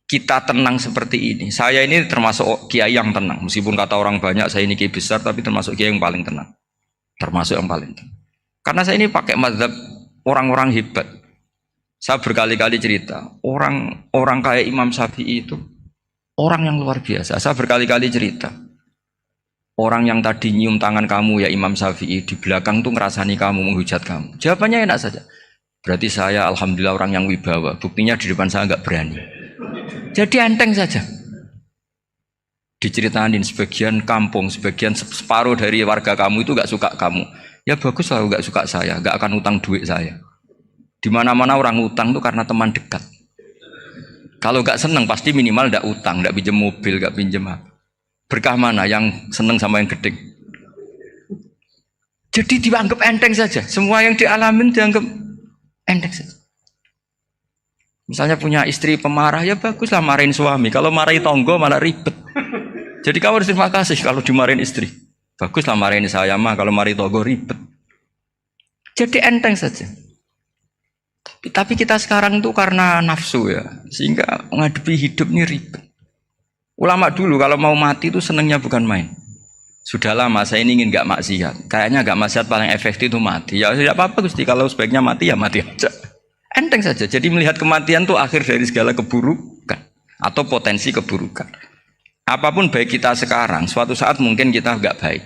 kita tenang seperti ini. Saya ini termasuk kiai yang tenang. Meskipun kata orang banyak saya ini kiai besar, tapi termasuk kiai yang paling tenang. Termasuk yang paling tenang. Karena saya ini pakai mazhab orang-orang hebat. Saya berkali-kali cerita, orang kayak Imam Syafi'i itu orang yang luar biasa. Saya berkali-kali cerita, orang yang tadi nyium tangan kamu ya Imam Syafi'i, di belakang tuh ngerasani kamu, menghujat kamu. Jawabannya enak saja. Berarti saya alhamdulillah orang yang wibawa. Buktinya di depan saya nggak berani. Jadi enteng saja. Diceritain sebagian kampung, sebagian separuh dari warga kamu itu nggak suka kamu. Ya bagus lah nggak suka saya, nggak akan utang duit saya. Di mana-mana orang utang tuh karena teman dekat. Kalau nggak seneng pasti minimal nggak utang, nggak pinjam mobil, nggak pinjam apa. Berkah mana yang seneng sama yang gede? Jadi dianggap enteng saja. Semua yang dialamin dianggap enteng saja. Misalnya punya istri pemarah, ya baguslah marahin suami. Kalau marahin tonggo malah ribet. Jadi kamu harus terima kasih kalau dimarahin istri. Baguslah marahin saya mah, kalau marahin tonggo ribet. Jadi enteng saja. Tapi kita sekarang tuh karena nafsu ya, sehingga menghadapi hidup ini ribet. Ulama dulu kalau mau mati itu senengnya bukan main. Sudah lama saya ini ingin gak maksiat. Kayaknya gak maksiat paling efektif itu mati. Ya tidak apa-apa Gusti, kalau sebaiknya mati ya mati aja. Enteng saja. Jadi melihat kematian itu akhir dari segala keburukan atau potensi keburukan. Apapun baik kita sekarang, suatu saat mungkin kita gak baik.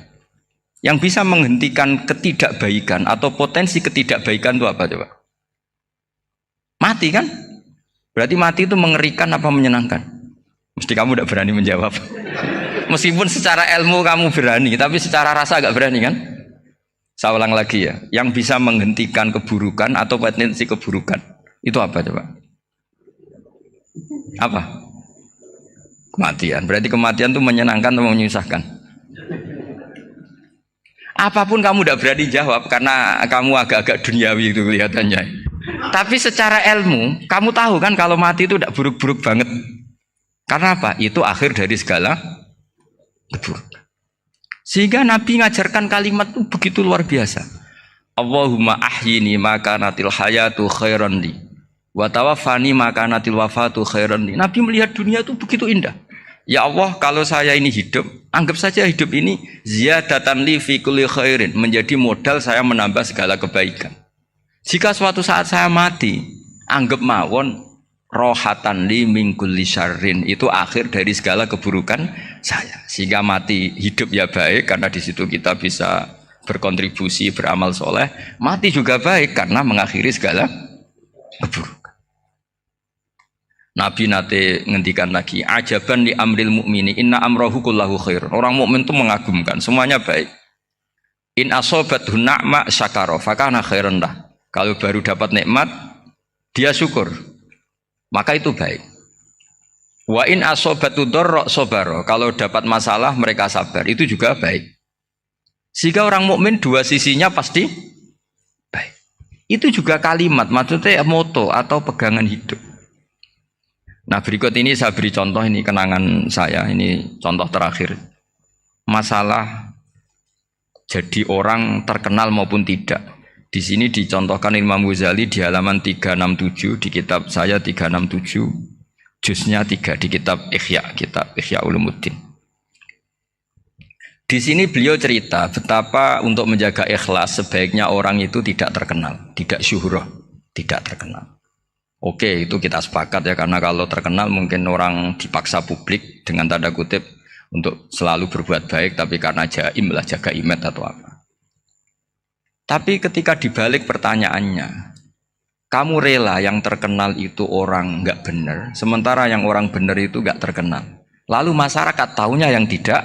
Yang bisa menghentikan ketidakbaikan atau potensi ketidakbaikan itu apa coba? Mati kan? Berarti mati itu mengerikan apa menyenangkan? Mesti kamu tidak berani menjawab. Meskipun secara ilmu kamu berani, tapi secara rasa agak berani kan? Saya ulang lagi ya. Yang bisa menghentikan keburukan atau potensi keburukan itu apa coba? Apa? Kematian. Berarti kematian itu menyenangkan atau menyusahkan? Apapun kamu tidak berani jawab karena kamu agak-agak duniawi itu kelihatannya. Tapi secara ilmu, kamu tahu kan kalau mati itu tidak buruk-buruk banget. Karena apa? Itu akhir dari segala keburukan. Sehingga Nabi ngajarkan kalimat itu begitu luar biasa. Allahumma ahyini maka natil hayatu khairan li wa tawaffani maka natil wafatu khairan li. Nabi melihat dunia itu begitu indah. Ya Allah, kalau saya ini hidup, anggap saja hidup ini ziyadatan li fi kulli khairin, menjadi modal saya menambah segala kebaikan. Jika suatu saat saya mati, anggap mawon rohatan li min kulli syarrin, itu akhir dari segala keburukan saya. Sehingga mati hidup ya baik karena di situ kita bisa berkontribusi beramal soleh. Mati juga baik karena mengakhiri segala keburukan. Nabi nate ngendikan lagi, ajaban li amril mukmini inna amrahu kullahu khair. Orang mukmin itu mengagumkan, semuanya baik. In asobathu na'ma syakara fakana khairan lah. Kalau baru dapat nikmat, dia syukur, maka itu baik. Wa in asobatu dharra sabara. Kalau dapat masalah mereka sabar, itu juga baik. Sehingga orang mukmin dua sisinya pasti baik. Itu juga kalimat, maksudnya moto atau pegangan hidup. Nah berikut ini saya beri contoh, ini kenangan saya, ini contoh terakhir. Masalah jadi orang terkenal maupun tidak. Di sini dicontohkan Imam Ghazali di halaman 367 di kitab saya 367, juznya 3 di kitab Ihya Ulumuddin. Di sini beliau cerita betapa untuk menjaga ikhlas sebaiknya orang itu tidak terkenal, tidak syuhrah, tidak terkenal. Oke, itu kita sepakat ya, karena kalau terkenal mungkin orang dipaksa publik dengan tanda kutip untuk selalu berbuat baik, tapi karena jaim lah, jaga image atau apa. Tapi ketika dibalik pertanyaannya, kamu rela yang terkenal itu orang nggak benar, sementara yang orang benar itu nggak terkenal. Lalu masyarakat taunya yang tidak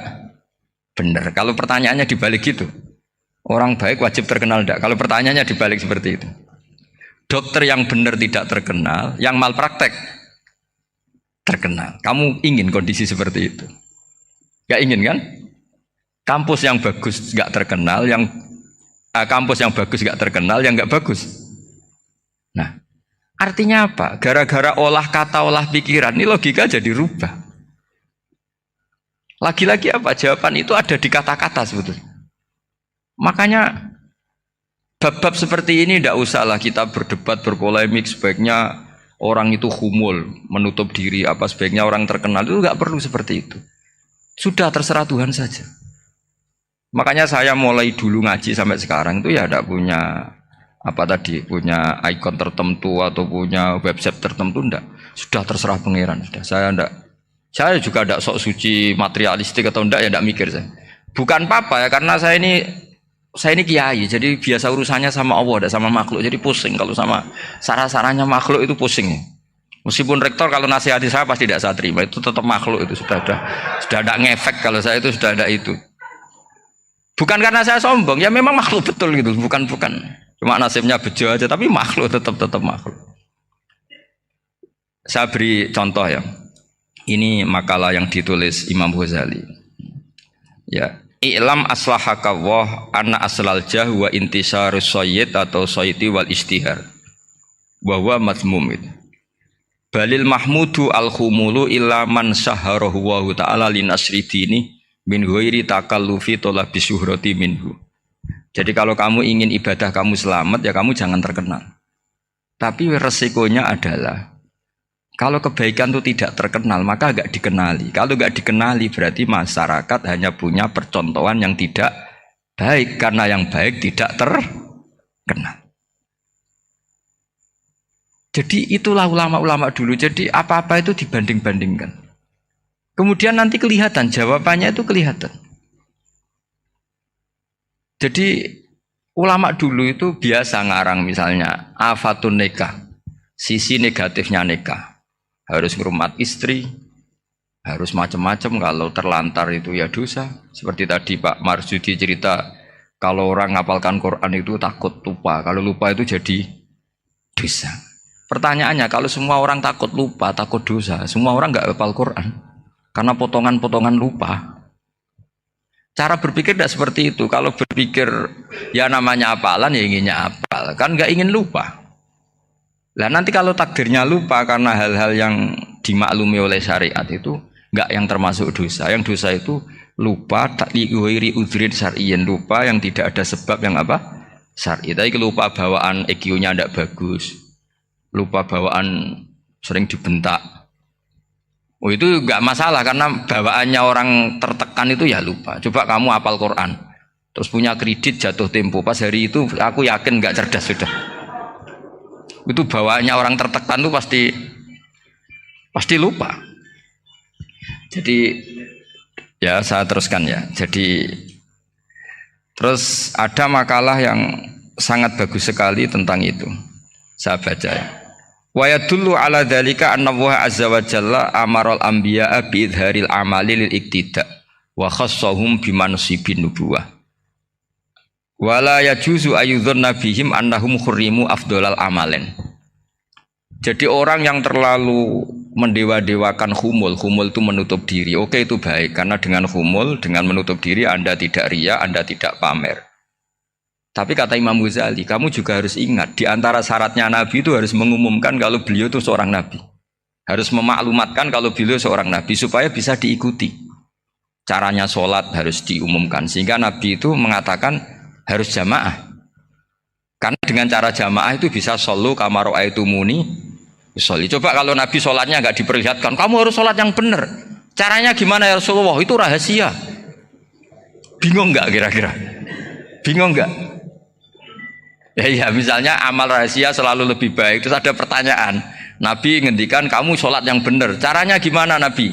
benar. Kalau pertanyaannya dibalik gitu, orang baik wajib terkenal enggak? Kalau pertanyaannya dibalik seperti itu. Dokter yang benar tidak terkenal, yang malpraktek terkenal. Kamu ingin kondisi seperti itu? Gak ingin kan? Kampus yang bagus gak terkenal, kampus yang bagus gak terkenal, yang gak bagus. Nah, artinya apa? Gara-gara olah kata, olah pikiran, ini logika jadi rubah. Lagi-lagi apa? Jawaban itu ada di kata-kata sebetulnya. Makanya bab-bab seperti ini tidak usahlah kita berdebat, berpolemik. Sebaiknya orang itu humul, menutup diri, apa sebaiknya orang terkenal, itu nggak perlu seperti itu. Sudah terserah Tuhan saja. Makanya saya mulai dulu ngaji sampai sekarang itu ya tidak punya punya ikon tertentu atau punya website tertentu, enggak. Sudah terserah pangeran. Sudah saya juga tidak sok suci materialistik atau enggak, ya tidak mikir saya. Bukan apa-apa ya, karena saya ini kiai, jadi biasa urusannya sama Allah, tidak sama makhluk. Jadi pusing kalau sama sarah-sarahnya makhluk itu pusing. Meskipun rektor kalau nasihati saya pasti tidak saya terima, itu tetap makhluk, itu sudah ada ngefek kalau saya itu sudah ada itu. Bukan karena saya sombong, ya memang makhluk betul gitu, bukan. Cuma nasibnya bejo aja, tapi makhluk tetap makhluk. Saya beri contoh ya. Ini makalah yang ditulis Imam Ghazali. Ya. I'lam aslahaka Allah anna aslal jah wa intisarus sayyid atau sayyidi wal istihar wa huwa mazmum. Balil mahmudu al khumulu illa man syaharahu wa ta'ala linasri dini min ghairi takallufi talabi syuhrati minhu. Jadi kalau kamu ingin ibadah kamu selamat, ya kamu jangan terkenal. Tapi resikonya adalah kalau kebaikan itu tidak terkenal, maka enggak dikenali. Kalau enggak dikenali berarti masyarakat hanya punya percontohan yang tidak baik, karena yang baik tidak terkenal. Jadi itulah ulama-ulama dulu. Jadi apa-apa itu dibanding-bandingkan. Kemudian nanti kelihatan, jawabannya itu kelihatan. Jadi ulama dulu itu biasa ngarang misalnya afatun nikah, sisi negatifnya nikah. Harus ngurmat istri, harus macam-macam, kalau terlantar itu ya dosa. Seperti tadi Pak Marsudi cerita, kalau orang ngapalkan Quran itu takut lupa, kalau lupa itu jadi dosa. Pertanyaannya, kalau semua orang takut lupa, takut dosa, semua orang nggak hafal Quran karena potongan-potongan lupa. Cara berpikir tidak seperti itu. Kalau berpikir ya namanya hafalan, ya inginnya hafal, kan nggak ingin lupa. Lah nanti kalau takdirnya lupa karena hal-hal yang dimaklumi oleh syariat itu enggak yang termasuk dosa. Yang dosa itu lupa takliwiri udhrin syar'iyyin, lupa yang tidak ada sebab yang apa? Syar'i. Tapi lupa bawaan EQ-nya tidak bagus. Lupa bawaan sering dibentak. Oh itu enggak masalah karena bawaannya orang tertekan itu ya lupa. Coba kamu hafal Quran, terus punya kredit jatuh tempo, pas hari itu aku yakin enggak cerdas sudah. Itu bawaannya orang tertekan itu pasti Pasti lupa. Jadi ya saya teruskan ya. Jadi terus ada makalah yang sangat bagus sekali tentang itu. Saya baca ya. Wa yadullu ala dzalika anna Allah azza wa jalla amaral anbiya'a bi idharil amali lil iktida wa khassahum bi mansibin nubuwah. Wala yajuzu ayyudhanna bihim annahum khurrimu afdhalal amalen. Jadi orang yang terlalu mendewa-dewakan khumul itu menutup diri. Oke, itu baik karena dengan khumul, dengan menutup diri Anda tidak riya, Anda tidak pamer. Tapi kata Imam Ghazali, kamu juga harus ingat di antara syaratnya Nabi itu harus mengumumkan kalau beliau itu seorang Nabi. Harus memaklumatkan kalau beliau seorang Nabi supaya bisa diikuti. Caranya sholat harus diumumkan sehingga Nabi itu mengatakan harus jamaah. Karena dengan cara jamaah itu bisa shollu kama ra'aitumuni usolli. Coba kalau Nabi sholatnya nggak diperlihatkan, kamu harus sholat yang benar. Caranya gimana ya Rasulullah? Itu rahasia. Bingung nggak kira-kira? Bingung nggak? Ya misalnya amal rahasia selalu lebih baik. Terus ada pertanyaan, Nabi ngendikan kamu sholat yang benar. Caranya gimana Nabi?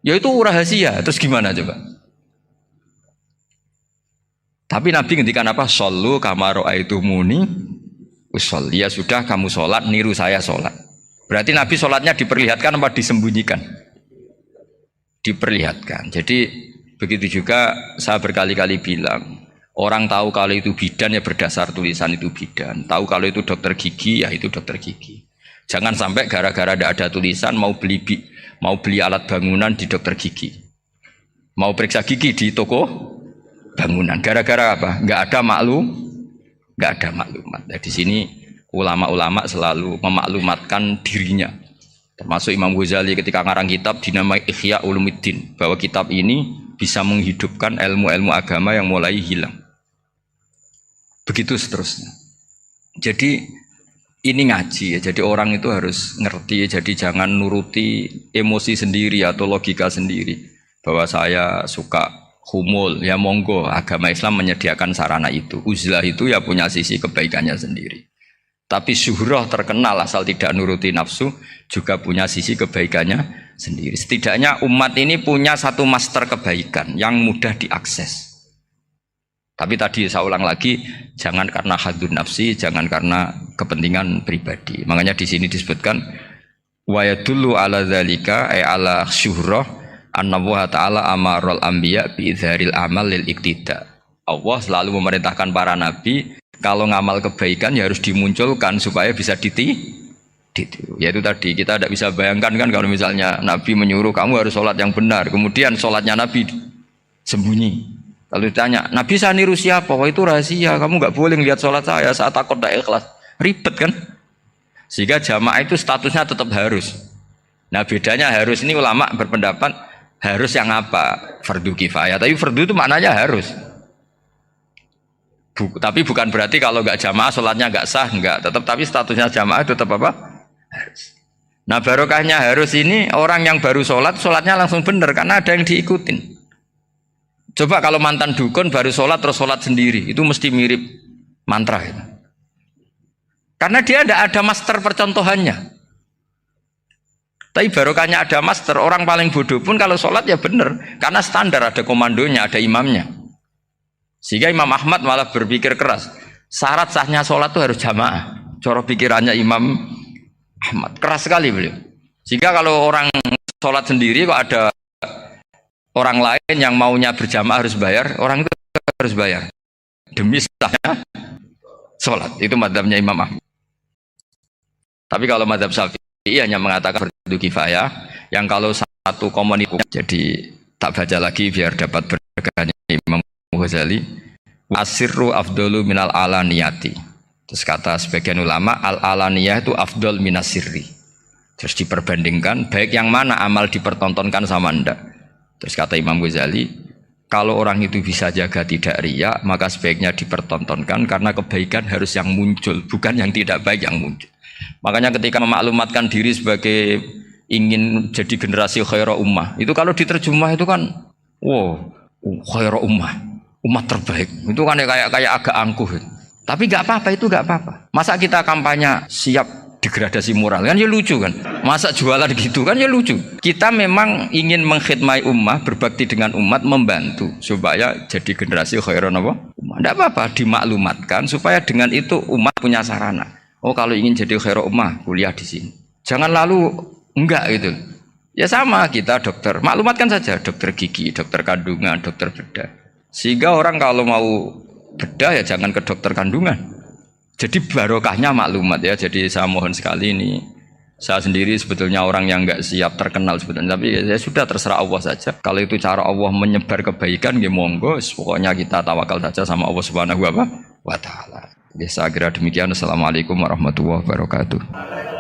Ya itu rahasia. Terus gimana coba? Tapi Nabi ngendikan apa? Shollu kama ra'aitumuni usolli. Ya sudah kamu sholat, niru saya sholat. Berarti Nabi sholatnya diperlihatkan apa disembunyikan? Diperlihatkan. Jadi begitu juga saya berkali-kali bilang, orang tahu kalau itu bidan ya berdasar tulisan itu bidan. Tahu kalau itu dokter gigi ya itu dokter gigi. Jangan sampai gara-gara tidak ada tulisan mau beli alat bangunan di dokter gigi. Mau periksa gigi di toko bangunan. Gara-gara apa? Nggak ada maklumat. Nah, di sini ulama-ulama selalu memaklumatkan dirinya. Termasuk Imam Ghazali ketika ngarang kitab dinamai Ihya Ulumuddin, bahwa kitab ini bisa menghidupkan ilmu-ilmu agama yang mulai hilang. Begitu seterusnya. Jadi ini ngaji ya. Jadi orang itu harus ngerti. Jadi jangan nuruti emosi sendiri atau logika sendiri. Bahwa saya suka humul, ya monggo. Agama Islam menyediakan sarana itu. Uzlah itu ya punya sisi kebaikannya sendiri. Tapi syuhrah terkenal asal tidak nuruti nafsu juga punya sisi kebaikannya sendiri. Setidaknya umat ini punya satu master kebaikan yang mudah diakses. Tapi tadi saya ulang lagi, jangan karena hadun nafsi, jangan karena kepentingan pribadi. Makanya di sini disebutkan wa yadullu ala dzalika ay ala syuhrah anna wa ta'ala amaral anbiya bi idzharil amal lil iktida. Allah selalu memerintahkan para nabi kalau ngamal kebaikan ya harus dimunculkan supaya bisa ditiru. Yaitu tadi kita tidak bisa bayangkan kan kalau misalnya Nabi menyuruh kamu harus sholat yang benar, kemudian sholatnya Nabi sembunyi. Kalau ditanya, Nabi saya niru siapa? Wah itu rahasia, kamu nggak boleh lihat sholat saya, saat takut tidak ikhlas. Ribet kan? Sehingga jamaah itu statusnya tetap harus. Nah bedanya harus ini ulama berpendapat harus yang apa? Fardu kifayah. Tapi fardu itu maknanya harus. Tapi bukan berarti kalau nggak jamaah sholatnya nggak sah, nggak. Tetap tapi statusnya jamaah tetap apa? Harus. Nah barokahnya harus ini orang yang baru sholatnya langsung benar karena ada yang diikutin. Coba kalau mantan dukun baru sholat terus sholat sendiri, itu mesti mirip mantra gitu. Karena dia tidak ada master percontohannya. Tapi barokahnya ada master, orang paling bodoh pun kalau sholat ya benar, karena standar ada komandonya, ada imamnya. Sehingga Imam Ahmad malah berpikir keras, syarat sahnya sholat itu harus jamaah. Cara pikirannya Imam Ahmad keras sekali beliau. Sehingga kalau orang sholat sendiri kok ada orang lain yang maunya berjamaah harus bayar, orang itu harus bayar demi sahnya sholat. Itu madzhabnya Imam Ahmad. Tapi kalau madzhab Syafi'i hanya mengatakan fardu kifayah, yang kalau satu komunitas. Jadi tak baca lagi biar dapat berkahnya Imam Ghazali. Asirru afdalu minal alaniyati. Terus kata sebagian ulama al alaniyah itu afdal minasirri. Terus diperbandingkan baik yang mana amal dipertontonkan sama ndak. Terus kata Imam Ghazali, kalau orang itu bisa jaga tidak riya, maka sebaiknya dipertontonkan karena kebaikan harus yang muncul, bukan yang tidak baik yang muncul. Makanya ketika memaklumatkan diri sebagai ingin jadi generasi khairah ummah, itu kalau diterjemah itu kan, wow, khairah ummah, umat terbaik. Itu kan kayak agak angkuh. Tapi nggak apa-apa, itu nggak apa-apa. Masa kita kampanye siap degradasi moral kan ya lucu kan. Masa jualan gitu kan ya lucu. Kita memang ingin mengkhidmati ummah, berbakti dengan umat, membantu supaya jadi generasi khairan apa? Umat. Tidak apa-apa dimaklumatkan supaya dengan itu umat punya sarana. Oh kalau ingin jadi khairan ummah kuliah di sini. Jangan lalu enggak gitu. Ya sama kita dokter, maklumatkan saja dokter gigi, dokter kandungan, dokter bedah. Sehingga orang kalau mau bedah ya jangan ke dokter kandungan. Jadi barokahnya maklumat ya. Jadi saya mohon sekali ini, saya sendiri sebetulnya orang yang nggak siap terkenal sebetulnya, tapi ya sudah terserah Allah saja. Kalau itu cara Allah menyebar kebaikan, ya monggo. Pokoknya kita tawakal saja sama Allah Subhanahu wa Ta'ala. Ya saya kira demikian. Assalamualaikum warahmatullahi wabarakatuh.